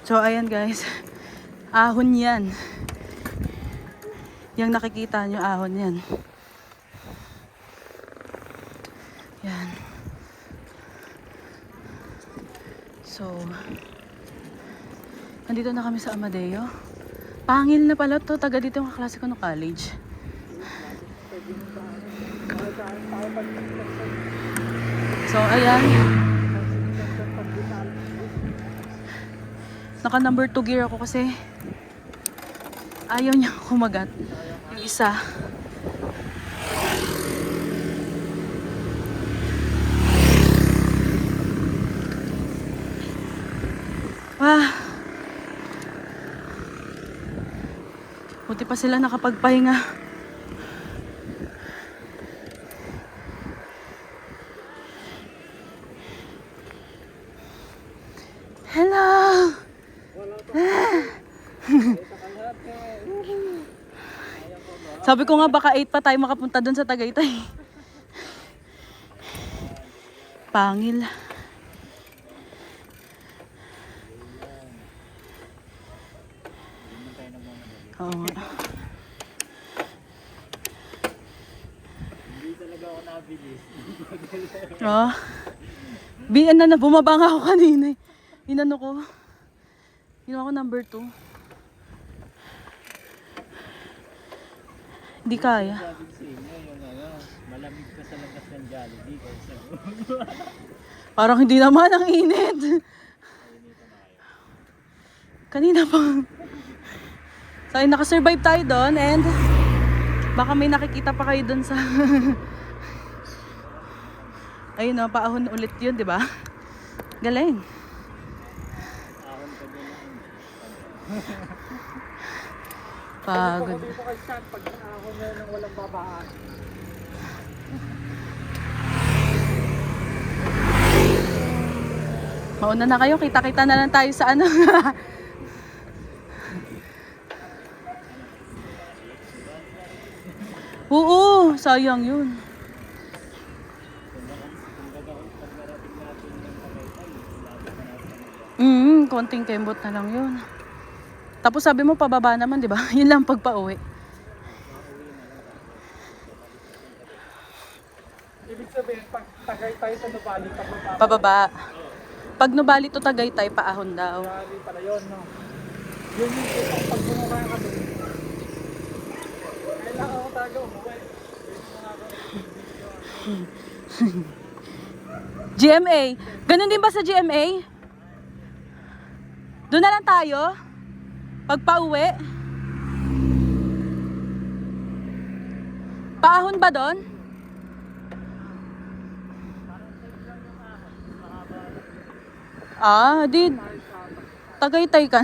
So ayan guys, ahon yan. Yung nakikita nyo, ahon yan. Yan. So, nandito na kami sa Amadeo. Pangil na pala to, taga dito yung kaklase ko no college. So ayan. Naka number 2 gear ako kasi ayaw niya kumagat. Yung isa. Buti pa sila nakapagpahinga. Hello! Sabi ko nga baka 8 pa tayo makapunta dun sa Tagaytay. Pangil. Oo nga. Hindi talaga ako nabilis. Oh. Na bumaba nga ako kanina. Inano ko. Ginawa ko number 2. Hindi kaya. Malamig ka sa labas ng Jollibee. Parang hindi naman ang init. Kanina pa. So, nakasurvive tayo doon and baka may nakikita pa kayo doon sa ayun o, paahon ulit yun, di ba? Galing. Ahon ka din. Pagod. Dito kay Shan, pag ahon na ng walang babaan. Mauna na kayo, kita-kita na lang tayo sa ano. Oo, sayang yun. Konting kembot na lang yun. Tapos sabi mo pababa naman, di ba? Yun lang pagpa-uwi. Ibig sabihin, pag Tagaytay sa Nubali, Pababa. Pag Nubali to Tagaytay, paahon daw. Nubali pala yun, no? Yun yung isang pagbunga ka doon. Kailangan ko talaga umuwi. GMA. Ganun din ba sa GMA? Doon na lang tayo? Pag pauwi? Paahon ba doon? Di Tagaytay ka.